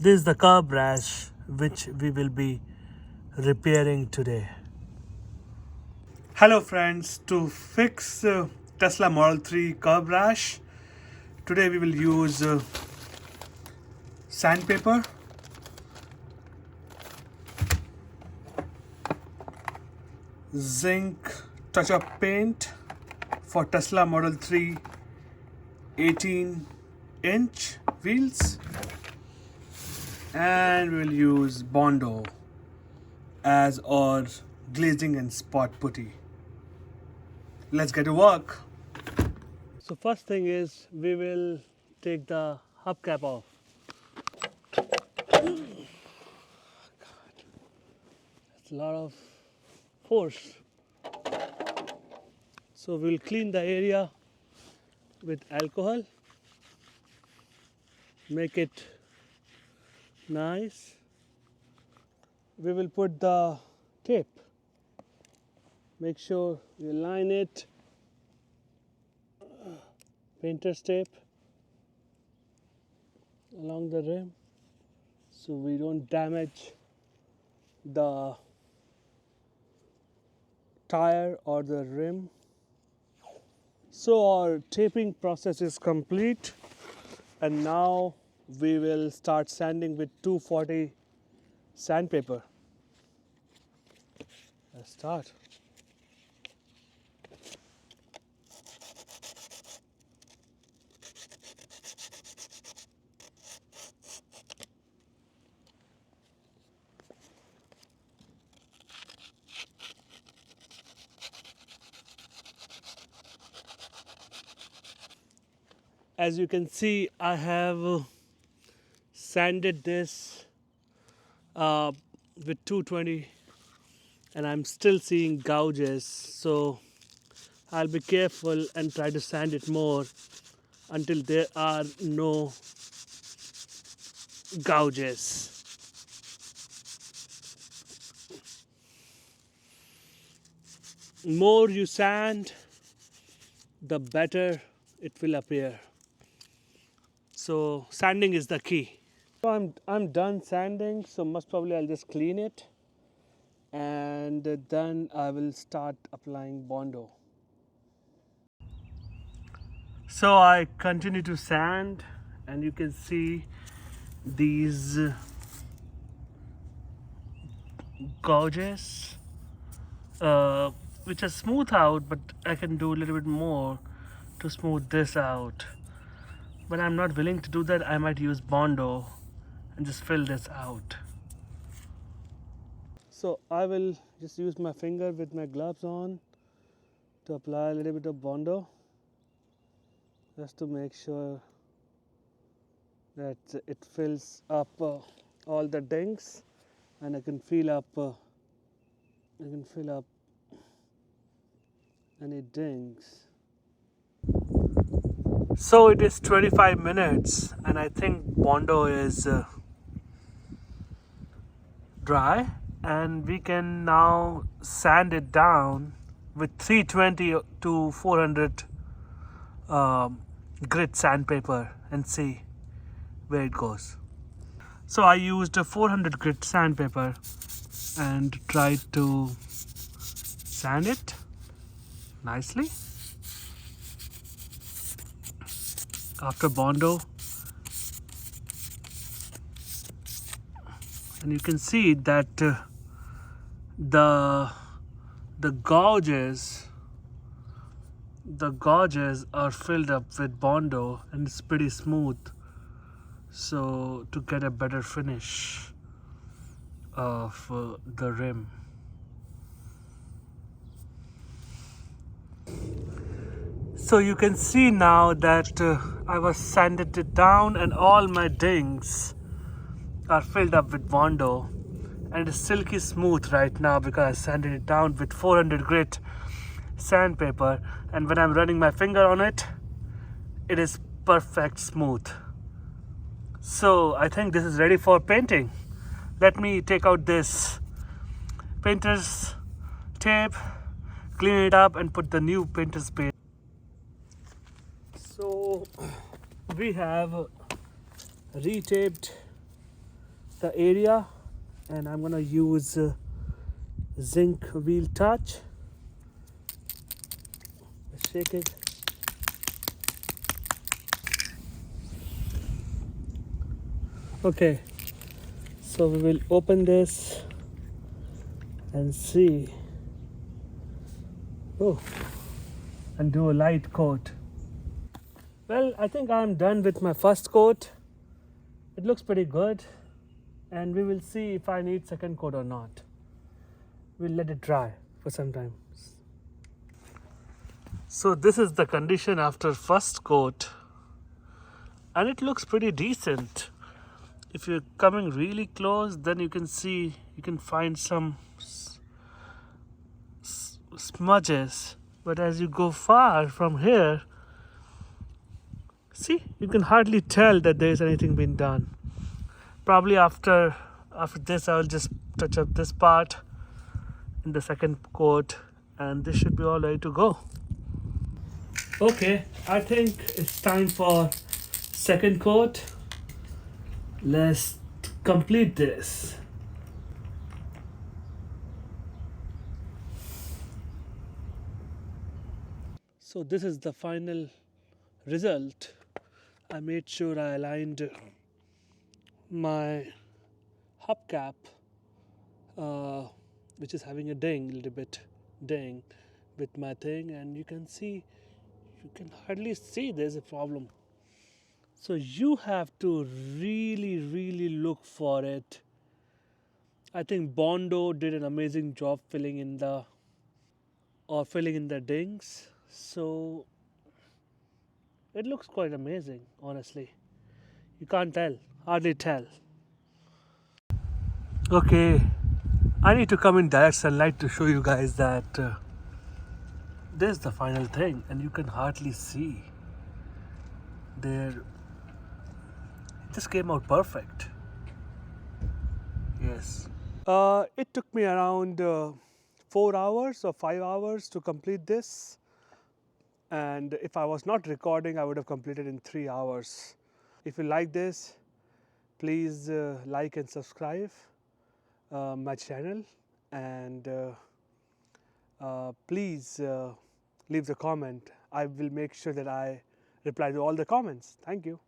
This is the curb rash which we will be repairing today. Hello friends, to fix Tesla Model 3 curb rash, today we will use sandpaper, zinc touch-up paint for Tesla Model 3 18-inch wheels, and we'll use Bondo as our glazing and spot putty. Let's get to work. So first thing is we will take the hubcap off. That's a lot of force. So we'll clean the area with alcohol, make it nice. We will put the tape. Make sure you line it, painter's tape along the rim so we don't damage the tire or the rim. So our taping process is complete, and now we will start sanding with 240 sandpaper. Let's start. As you can see, I have sanded this with 220, and I'm still seeing gouges, so I'll be careful and try to sand it more until there are no gouges. More you sand, the better it will appear. So sanding is the key. So I'm done sanding, so most probably I'll just clean it, and then I will start applying Bondo. So I continue to sand, and you can see these gouges which are smooth out, but I can do a little bit more to smooth this out. But I'm not willing to do that. I might use Bondo and just fill this out. So I will just use my finger with my gloves on to apply a little bit of Bondo, just to make sure that it fills up all the dings, and I can fill up any dings. So it is 25 minutes, and I think Bondo is dry, and we can now sand it down with 320 to 400 grit sandpaper and see where it goes. So I used a 400 grit sandpaper and tried to sand it nicely. After Bondo, and you can see that the gouges are filled up with Bondo, and it's pretty smooth, so to get a better finish of the rim. So you can see now that I was sanded it down, and all my dings are filled up with Bondo, and it's silky smooth right now because I sanded it down with 400 grit sandpaper, and when I'm running my finger on it, it is perfect smooth. So I think this is ready for painting. Let me take out this painter's tape, clean it up, and put the new painter's paint. So we have retaped the area, and I'm gonna use zinc wheel touch. Shake it. Okay, so we will open this and see. Oh, and do a light coat. Well, I think I'm done with my first coat. It looks pretty good, and we will see if I need second coat or not. We'll let it dry for some time. So this is the condition after first coat, and it looks pretty decent. If you're coming really close, then you can see, you can find some smudges, but as you go far from here, see, you can hardly tell that there is anything being done. Probably after this, I'll just touch up this part in the second coat, and this should be all ready to go. Okay, I think it's time for second coat. Let's complete this. So this is the final result. I made sure I aligned my hubcap, uh, which is having a ding, a little bit ding with my thing, and you can see, you can hardly see there's a problem. So you have to really look for it. I think Bondo did an amazing job filling in the dings. So it looks quite amazing, honestly. You can't tell, hardly tell. Okay, I need to come in direct sunlight to show you guys that this is the final thing, and you can hardly see. There, it just came out perfect. Yes. It took me around 4 hours or 5 hours to complete this, and if I was not recording, I would have completed in 3 hours. If you like this, please like and subscribe my channel, and please leave the comment. I will make sure that I reply to all the comments. Thank you.